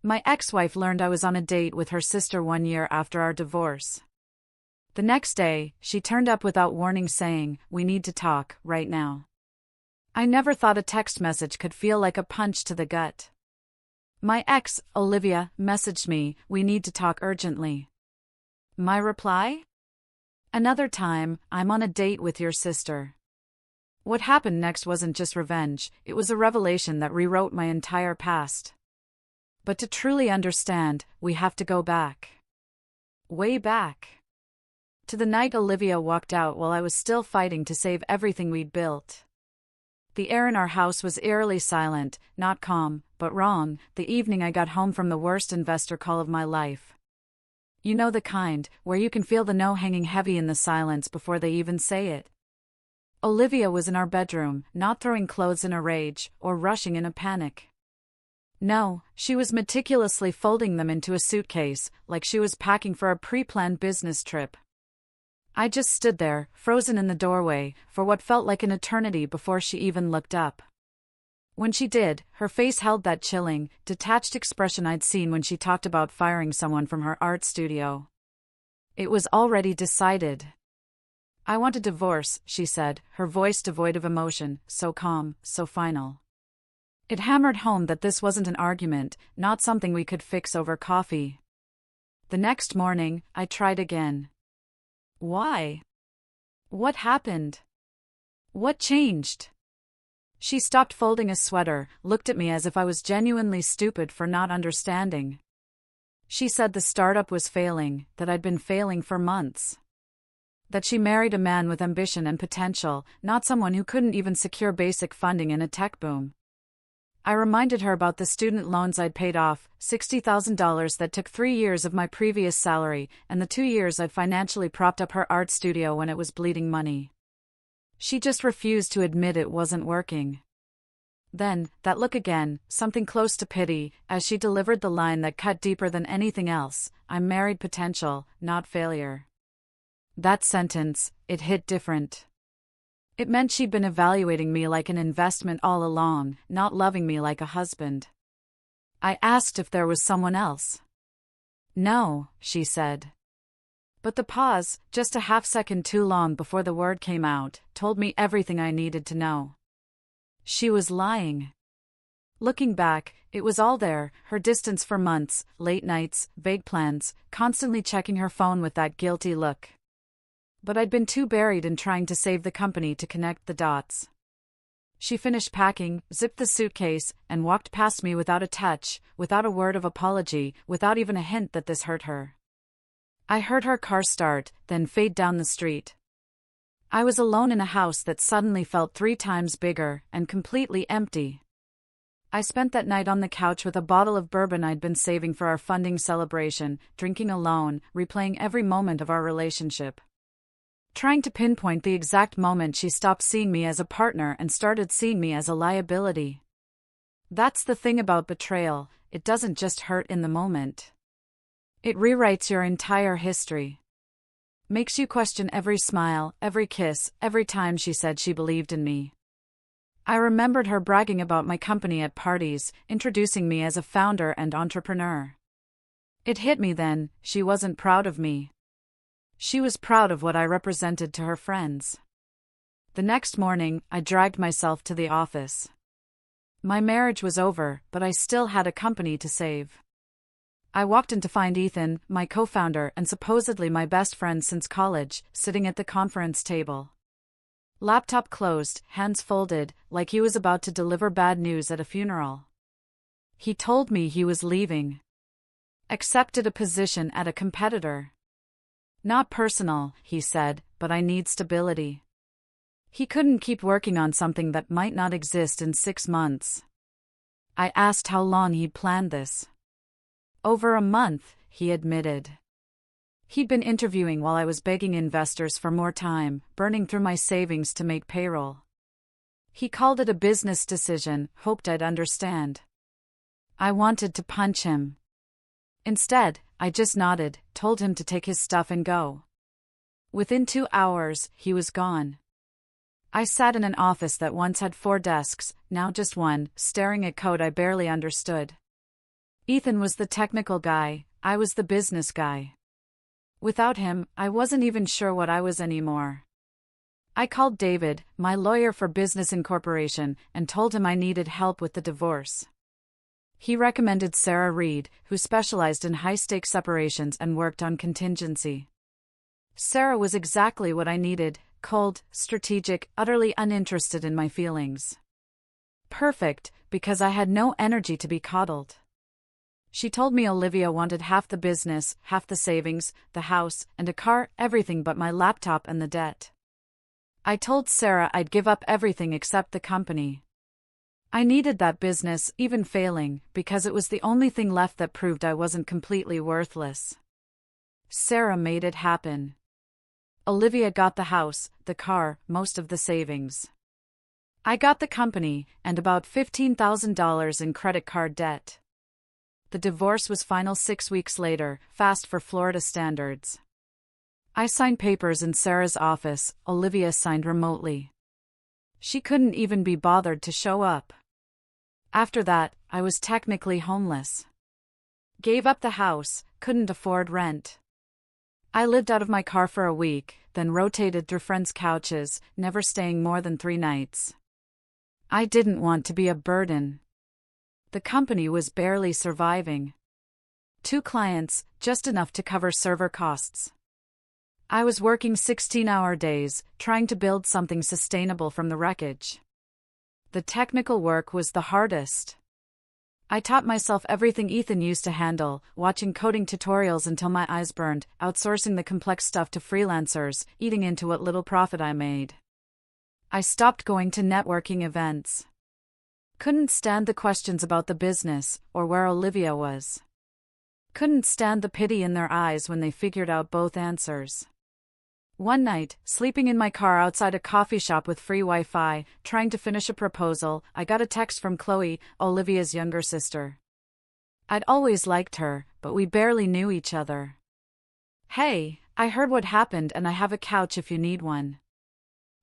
My ex-wife learned I was on a date with her sister 1 year after our divorce. The next day, she turned up without warning saying, "We need to talk, right now." I never thought a text message could feel like a punch to the gut. My ex, Olivia, messaged me, "We need to talk urgently." My reply? "Another time, I'm on a date with your sister." What happened next wasn't just revenge, it was a revelation that rewrote my entire past. But to truly understand, we have to go back. Way back. To the night Olivia walked out while I was still fighting to save everything we'd built. The air in our house was eerily silent, not calm, but wrong, the evening I got home from the worst investor call of my life. You know the kind, where you can feel the no hanging heavy in the silence before they even say it. Olivia was in our bedroom, not throwing clothes in a rage, or rushing in a panic. No, she was meticulously folding them into a suitcase, like she was packing for a pre-planned business trip. I just stood there, frozen in the doorway, for what felt like an eternity before she even looked up. When she did, her face held that chilling, detached expression I'd seen when she talked about firing someone from her art studio. It was already decided. "I want a divorce," she said, her voice devoid of emotion, so calm, so final. It hammered home that this wasn't an argument, not something we could fix over coffee. The next morning, I tried again. Why? What happened? What changed? She stopped folding a sweater, looked at me as if I was genuinely stupid for not understanding. She said the startup was failing, that I'd been failing for months. That she married a man with ambition and potential, not someone who couldn't even secure basic funding in a tech boom. I reminded her about the student loans I'd paid off, $60,000 that took 3 years of my previous salary, and the 2 years I'd financially propped up her art studio when it was bleeding money. She just refused to admit it wasn't working. Then, that look again, something close to pity, as she delivered the line that cut deeper than anything else, "I'm married potential, not failure." That sentence, it hit different. It meant she'd been evaluating me like an investment all along, not loving me like a husband. I asked if there was someone else. "No," she said. But the pause, just a half-second too long before the word came out, told me everything I needed to know. She was lying. Looking back, it was all there, her distance for months, late nights, vague plans, constantly checking her phone with that guilty look. But I'd been too buried in trying to save the company to connect the dots. She finished packing, zipped the suitcase, and walked past me without a touch, without a word of apology, without even a hint that this hurt her. I heard her car start, then fade down the street. I was alone in a house that suddenly felt 3 times bigger, and completely empty. I spent that night on the couch with a bottle of bourbon I'd been saving for our funding celebration, drinking alone, replaying every moment of our relationship. Trying to pinpoint the exact moment she stopped seeing me as a partner and started seeing me as a liability. That's the thing about betrayal, it doesn't just hurt in the moment. It rewrites your entire history. Makes you question every smile, every kiss, every time she said she believed in me. I remembered her bragging about my company at parties, introducing me as a founder and entrepreneur. It hit me then, she wasn't proud of me. She was proud of what I represented to her friends. The next morning, I dragged myself to the office. My marriage was over, but I still had a company to save. I walked in to find Ethan, my co-founder and supposedly my best friend since college, sitting at the conference table. Laptop closed, hands folded, like he was about to deliver bad news at a funeral. He told me he was leaving. Accepted a position at a competitor. "Not personal," he said, "but I need stability." He couldn't keep working on something that might not exist in 6 months. I asked how long he'd planned this. "Over a month," he admitted. He'd been interviewing while I was begging investors for more time, burning through my savings to make payroll. He called it a business decision, hoped I'd understand. I wanted to punch him. Instead, I just nodded, told him to take his stuff and go. Within 2 hours, he was gone. I sat in an office that once had 4 desks, now just one, staring at code I barely understood. Ethan was the technical guy, I was the business guy. Without him, I wasn't even sure what I was anymore. I called David, my lawyer for business incorporation, and told him I needed help with the divorce. He recommended Sarah Reed, who specialized in high-stakes separations and worked on contingency. Sarah was exactly what I needed, cold, strategic, utterly uninterested in my feelings. Perfect, because I had no energy to be coddled. She told me Olivia wanted half the business, half the savings, the house, and a car, everything but my laptop and the debt. I told Sarah I'd give up everything except the company. I needed that business, even failing, because it was the only thing left that proved I wasn't completely worthless. Sarah made it happen. Olivia got the house, the car, most of the savings. I got the company, and about $15,000 in credit card debt. The divorce was final 6 weeks later, fast for Florida standards. I signed papers in Sarah's office, Olivia signed remotely. She couldn't even be bothered to show up. After that, I was technically homeless. Gave up the house, couldn't afford rent. I lived out of my car for a week, then rotated through friends' couches, never staying more than 3 nights. I didn't want to be a burden. The company was barely surviving. 2 clients, just enough to cover server costs. I was working 16-hour days, trying to build something sustainable from the wreckage. The technical work was the hardest. I taught myself everything Ethan used to handle, watching coding tutorials until my eyes burned, outsourcing the complex stuff to freelancers, eating into what little profit I made. I stopped going to networking events. Couldn't stand the questions about the business, or where Olivia was. Couldn't stand the pity in their eyes when they figured out both answers. One night, sleeping in my car outside a coffee shop with free Wi-Fi, trying to finish a proposal, I got a text from Chloe, Olivia's younger sister. I'd always liked her, but we barely knew each other. "Hey, I heard what happened and I have a couch if you need one."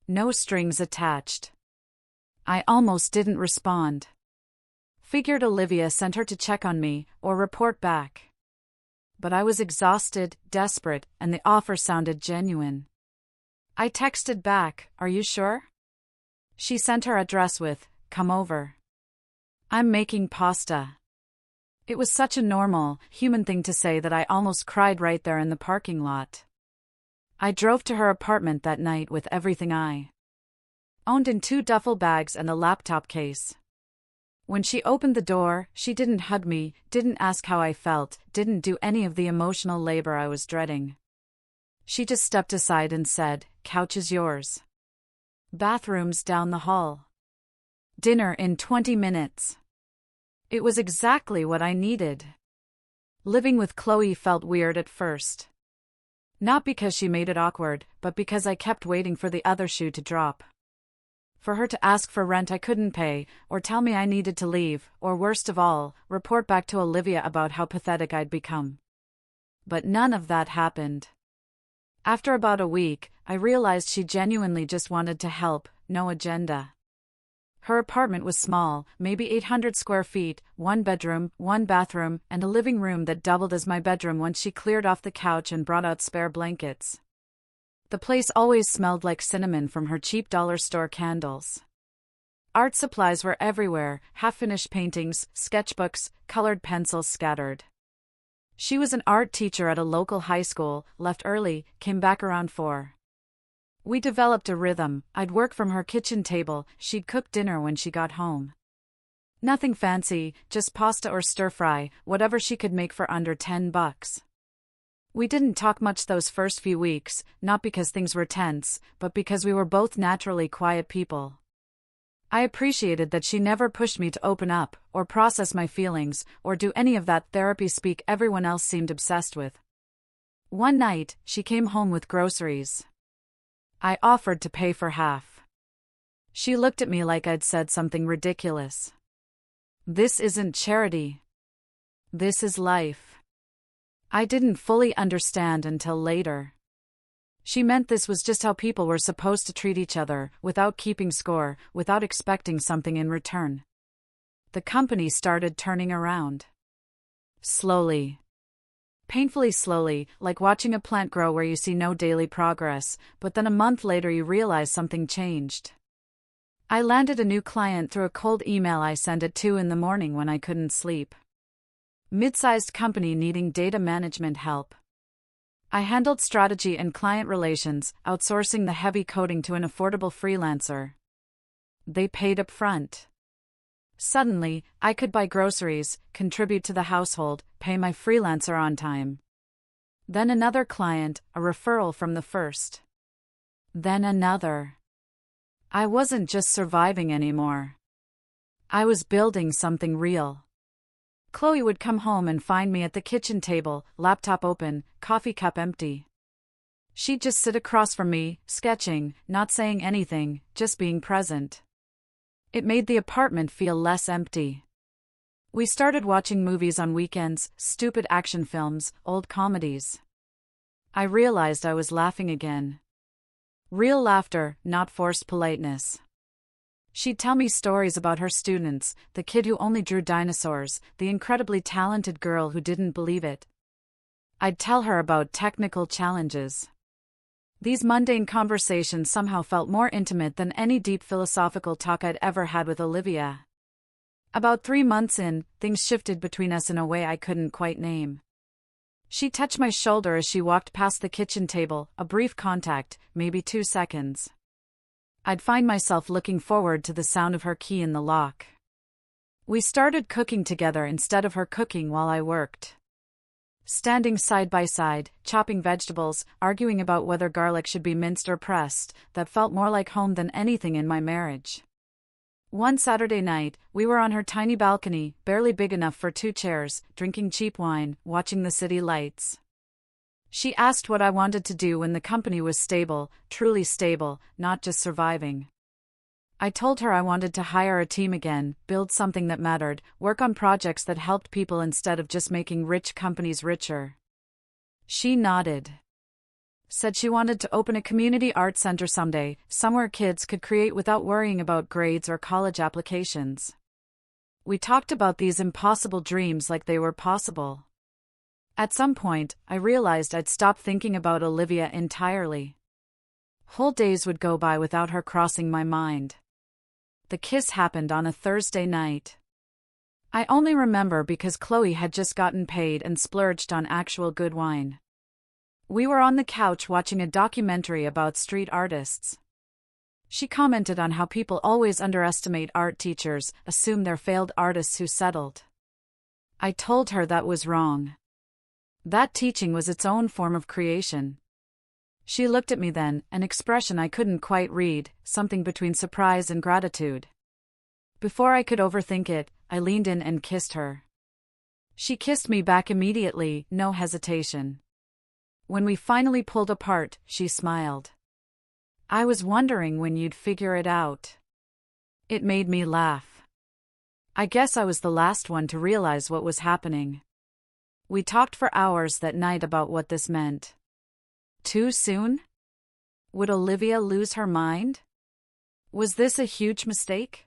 No strings attached. I almost didn't respond. Figured Olivia sent her to check on me, or report back. But I was exhausted, desperate, and the offer sounded genuine. I texted back, "Are you sure?" She sent her address with, "Come over. I'm making pasta." It was such a normal, human thing to say that I almost cried right there in the parking lot. I drove to her apartment that night with everything I owned in 2 duffel bags and a laptop case. When she opened the door, she didn't hug me, didn't ask how I felt, didn't do any of the emotional labor I was dreading. She just stepped aside and said, "Couch is yours. Bathrooms down the hall. Dinner in 20 minutes." It was exactly what I needed. Living with Chloe felt weird at first. Not because she made it awkward, but because I kept waiting for the other shoe to drop. For her to ask for rent I couldn't pay, or tell me I needed to leave, or worst of all, report back to Olivia about how pathetic I'd become. But none of that happened. After about a week, I realized she genuinely just wanted to help, no agenda. Her apartment was small, maybe 800 square feet, 1 bedroom, 1 bathroom, and a living room that doubled as my bedroom once she cleared off the couch and brought out spare blankets. The place always smelled like cinnamon from her cheap dollar store candles. Art supplies were everywhere, half-finished paintings, sketchbooks, colored pencils scattered. She was an art teacher at a local high school, left early, came back around 4. We developed a rhythm. I'd work from her kitchen table, she'd cook dinner when she got home. Nothing fancy, just pasta or stir-fry, whatever she could make for under $10. We didn't talk much those first few weeks, not because things were tense, but because we were both naturally quiet people. I appreciated that she never pushed me to open up, or process my feelings, or do any of that therapy speak everyone else seemed obsessed with. One night, she came home with groceries. I offered to pay for half. She looked at me like I'd said something ridiculous. "This isn't charity. This is life." I didn't fully understand until later. She meant this was just how people were supposed to treat each other, without keeping score, without expecting something in return. The company started turning around. Slowly. Painfully slowly, like watching a plant grow where you see no daily progress, but then a month later you realize something changed. I landed a new client through a cold email I sent at 2 in the morning when I couldn't sleep. Mid-sized company needing data management help. I handled strategy and client relations, outsourcing the heavy coding to an affordable freelancer. They paid up front. Suddenly, I could buy groceries, contribute to the household, pay my freelancer on time. Then another client, a referral from the first. Then another. I wasn't just surviving anymore. I was building something real. Chloe would come home and find me at the kitchen table, laptop open, coffee cup empty. She'd just sit across from me, sketching, not saying anything, just being present. It made the apartment feel less empty. We started watching movies on weekends, stupid action films, old comedies. I realized I was laughing again. Real laughter, not forced politeness. She'd tell me stories about her students, the kid who only drew dinosaurs, the incredibly talented girl who didn't believe it. I'd tell her about technical challenges. These mundane conversations somehow felt more intimate than any deep philosophical talk I'd ever had with Olivia. About 3 months in, things shifted between us in a way I couldn't quite name. She touched my shoulder as she walked past the kitchen table, a brief contact, maybe 2 seconds. I'd find myself looking forward to the sound of her key in the lock. We started cooking together instead of her cooking while I worked. Standing side by side, chopping vegetables, arguing about whether garlic should be minced or pressed, that felt more like home than anything in my marriage. One Saturday night, we were on her tiny balcony, barely big enough for 2 chairs, drinking cheap wine, watching the city lights. She asked what I wanted to do when the company was stable, truly stable, not just surviving. I told her I wanted to hire a team again, build something that mattered, work on projects that helped people instead of just making rich companies richer. She nodded. Said she wanted to open a community art center someday, somewhere kids could create without worrying about grades or college applications. We talked about these impossible dreams like they were possible. At some point, I realized I'd stopped thinking about Olivia entirely. Whole days would go by without her crossing my mind. The kiss happened on a Thursday night. I only remember because Chloe had just gotten paid and splurged on actual good wine. We were on the couch watching a documentary about street artists. She commented on how people always underestimate art teachers, assume they're failed artists who settled. I told her that was wrong. That teaching was its own form of creation. She looked at me then, an expression I couldn't quite read, something between surprise and gratitude. Before I could overthink it, I leaned in and kissed her. She kissed me back immediately, no hesitation. When we finally pulled apart, she smiled. I was wondering when you'd figure it out. It made me laugh. I guess I was the last one to realize what was happening. We talked for hours that night about what this meant. Too soon? Would Olivia lose her mind? Was this a huge mistake?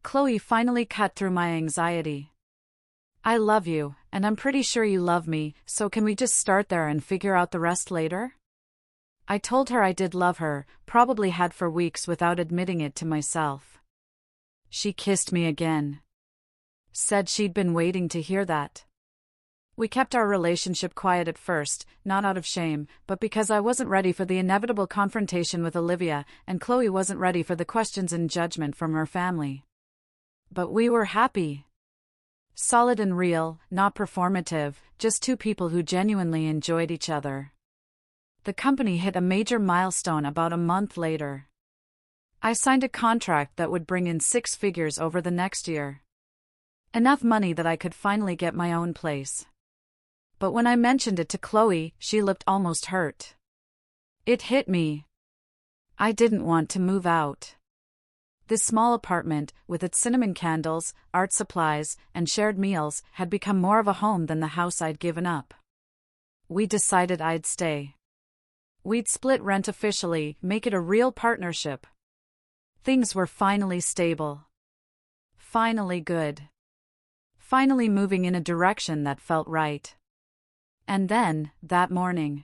Chloe finally cut through my anxiety. I love you, and I'm pretty sure you love me, so can we just start there and figure out the rest later? I told her I did love her, probably had for weeks without admitting it to myself. She kissed me again. Said she'd been waiting to hear that. We kept our relationship quiet at first, not out of shame, but because I wasn't ready for the inevitable confrontation with Olivia, and Chloe wasn't ready for the questions and judgment from her family. But we were happy. Solid and real, not performative, just 2 people who genuinely enjoyed each other. The company hit a major milestone about a month later. I signed a contract that would bring in 6 figures over the next year. Enough money that I could finally get my own place. But when I mentioned it to Chloe, she looked almost hurt. It hit me. I didn't want to move out. This small apartment, with its cinnamon candles, art supplies, and shared meals, had become more of a home than the house I'd given up. We decided I'd stay. We'd split rent officially, make it a real partnership. Things were finally stable. Finally good. finally moving in a direction that felt right. And then, that morning,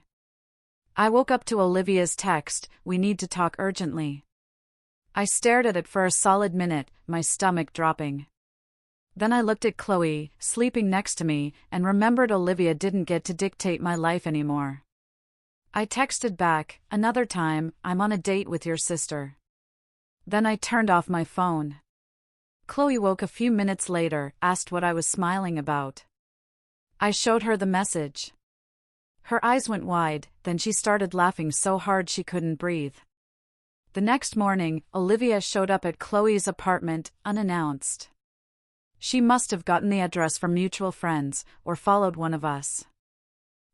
I woke up to Olivia's text, "We need to talk urgently." I stared at it for a solid minute, my stomach dropping. Then I looked at Chloe, sleeping next to me, and remembered Olivia didn't get to dictate my life anymore. I texted back, "Another time, I'm on a date with your sister." Then I turned off my phone. Chloe woke a few minutes later, asked what I was smiling about. I showed her the message. Her eyes went wide, then she started laughing so hard she couldn't breathe. The next morning, Olivia showed up at Chloe's apartment, unannounced. She must have gotten the address from mutual friends, or followed one of us.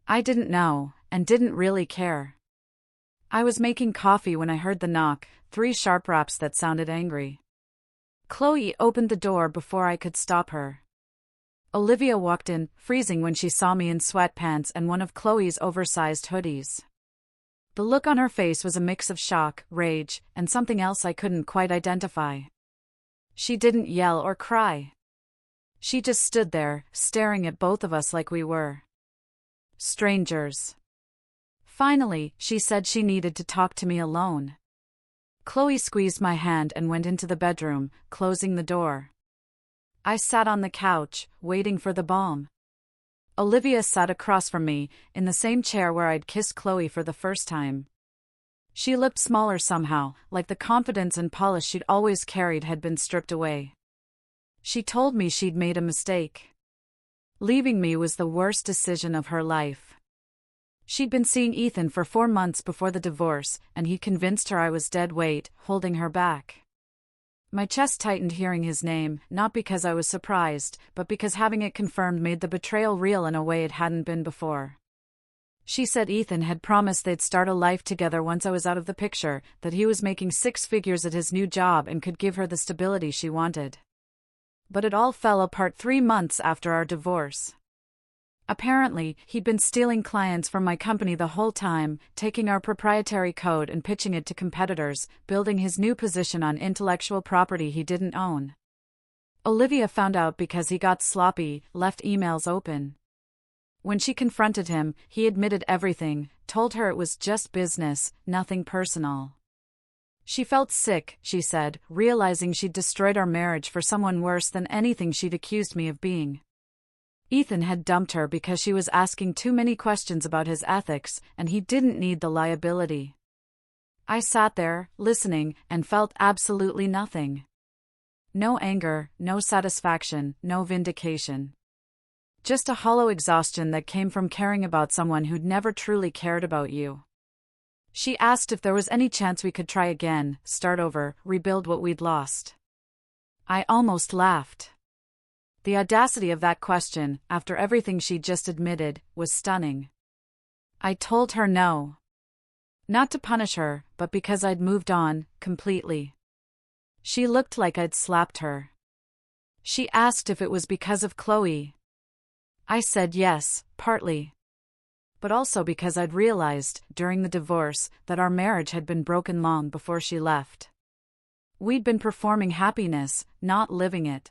I didn't know, and didn't really care. I was making coffee when I heard the knock, 3 sharp raps that sounded angry. Chloe opened the door before I could stop her. Olivia walked in, freezing when she saw me in sweatpants and one of Chloe's oversized hoodies. The look on her face was a mix of shock, rage, and something else I couldn't quite identify. She didn't yell or cry. She just stood there, staring at both of us like we were strangers. Finally, she said she needed to talk to me alone. Chloe squeezed my hand and went into the bedroom, closing the door. I sat on the couch, waiting for the balm. Olivia sat across from me, in the same chair where I'd kissed Chloe for the first time. She looked smaller somehow, like the confidence and polish she'd always carried had been stripped away. She told me she'd made a mistake. Leaving me was the worst decision of her life. She'd been seeing Ethan for 4 months before the divorce, and he convinced her I was dead weight, holding her back. My chest tightened hearing his name, not because I was surprised, but because having it confirmed made the betrayal real in a way it hadn't been before. She said Ethan had promised they'd start a life together once I was out of the picture, that he was making 6 figures at his new job and could give her the stability she wanted. But it all fell apart 3 months after our divorce. Apparently, he'd been stealing clients from my company the whole time, taking our proprietary code and pitching it to competitors, building his new position on intellectual property he didn't own. Olivia found out because he got sloppy, left emails open. When she confronted him, he admitted everything, told her it was just business, nothing personal. She felt sick, she said, realizing she'd destroyed our marriage for someone worse than anything she'd accused me of being. Ethan had dumped her because she was asking too many questions about his ethics, and he didn't need the liability. I sat there, listening, and felt absolutely nothing. No anger, no satisfaction, no vindication. Just a hollow exhaustion that came from caring about someone who'd never truly cared about you. She asked if there was any chance we could try again, start over, rebuild what we'd lost. I almost laughed. The audacity of that question, after everything she'd just admitted, was stunning. I told her no. Not to punish her, but because I'd moved on, completely. She looked like I'd slapped her. She asked if it was because of Chloe. I said yes, partly. But also because I'd realized, during the divorce, that our marriage had been broken long before she left. We'd been performing happiness, not living it.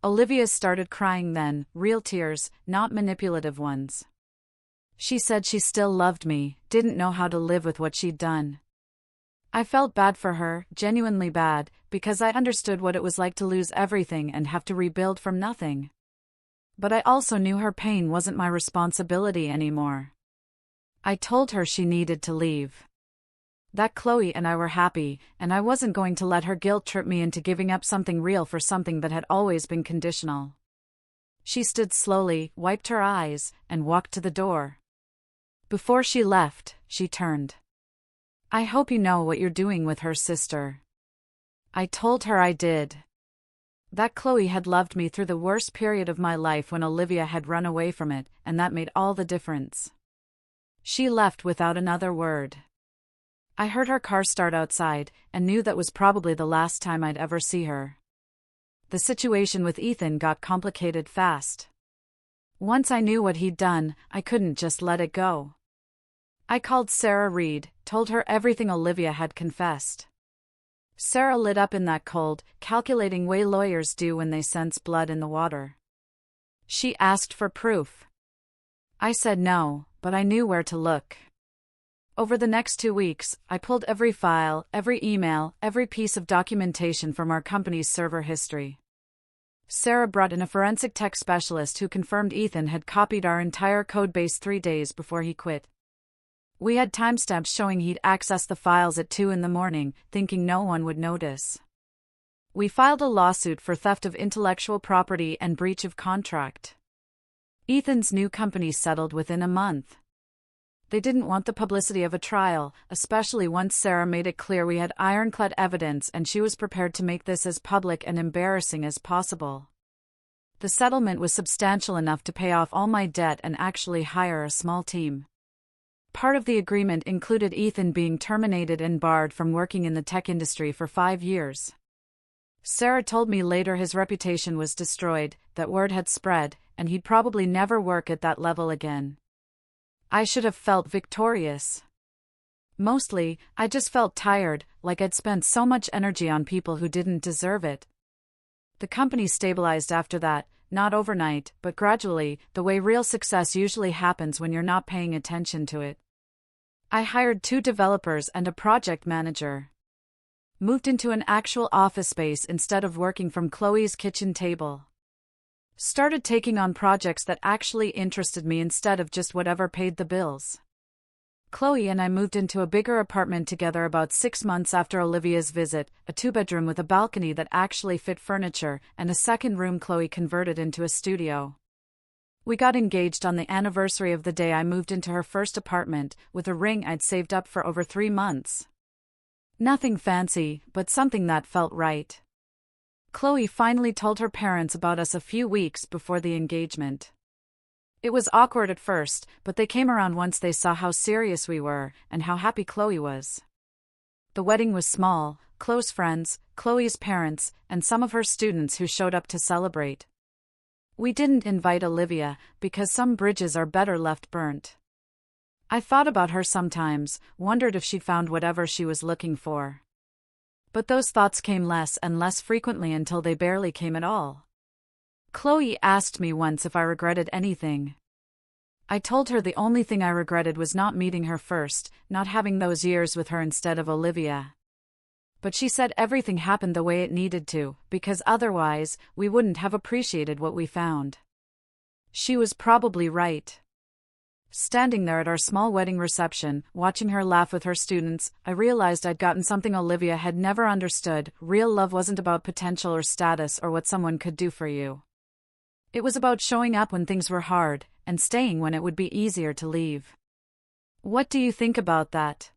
Olivia started crying then, real tears, not manipulative ones. She said she still loved me, didn't know how to live with what she'd done. I felt bad for her, genuinely bad, because I understood what it was like to lose everything and have to rebuild from nothing. But I also knew her pain wasn't my responsibility anymore. I told her she needed to leave. That Chloe and I were happy, and I wasn't going to let her guilt trip me into giving up something real for something that had always been conditional. She stood slowly, wiped her eyes, and walked to the door. Before she left, she turned. "I hope you know what you're doing with her sister." I told her I did. That Chloe had loved me through the worst period of my life when Olivia had run away from it, and that made all the difference. She left without another word. I heard her car start outside, and knew that was probably the last time I'd ever see her. The situation with Ethan got complicated fast. Once I knew what he'd done, I couldn't just let it go. I called Sarah Reed, told her everything Olivia had confessed. Sarah lit up in that cold, calculating way lawyers do when they sense blood in the water. She asked for proof. I said no, but I knew where to look. Over the next 2 weeks, I pulled every file, every email, every piece of documentation from our company's server history. Sarah brought in a forensic tech specialist who confirmed Ethan had copied our entire codebase 3 days before he quit. We had timestamps showing he'd accessed the files at 2 in the morning, thinking no one would notice. We filed a lawsuit for theft of intellectual property and breach of contract. Ethan's new company settled within a month. They didn't want the publicity of a trial, especially once Sarah made it clear we had ironclad evidence and she was prepared to make this as public and embarrassing as possible. The settlement was substantial enough to pay off all my debt and actually hire a small team. Part of the agreement included Ethan being terminated and barred from working in the tech industry for 5 years. Sarah told me later his reputation was destroyed, that word had spread, and he'd probably never work at that level again. I should have felt victorious. Mostly, I just felt tired, like I'd spent so much energy on people who didn't deserve it. The company stabilized after that, not overnight, but gradually, the way real success usually happens when you're not paying attention to it. I hired 2 developers and a project manager. Moved into an actual office space instead of working from Chloe's kitchen table. Started taking on projects that actually interested me instead of just whatever paid the bills. Chloe and I moved into a bigger apartment together about 6 months after Olivia's visit, a 2-bedroom with a balcony that actually fit furniture, and a second room Chloe converted into a studio. We got engaged on the anniversary of the day I moved into her first apartment, with a ring I'd saved up for over 3 months. Nothing fancy, but something that felt right. Chloe finally told her parents about us a few weeks before the engagement. It was awkward at first, but they came around once they saw how serious we were, and how happy Chloe was. The wedding was small, close friends, Chloe's parents, and some of her students who showed up to celebrate. We didn't invite Olivia, because some bridges are better left burnt. I thought about her sometimes, wondered if she'd found whatever she was looking for. But those thoughts came less and less frequently until they barely came at all. Chloe asked me once if I regretted anything. I told her the only thing I regretted was not meeting her first, not having those years with her instead of Olivia. But she said everything happened the way it needed to, because otherwise, we wouldn't have appreciated what we found. She was probably right. Standing there at our small wedding reception, watching her laugh with her students, I realized I'd gotten something Olivia had never understood. Real love wasn't about potential or status or what someone could do for you. It was about showing up when things were hard, and staying when it would be easier to leave. What do you think about that?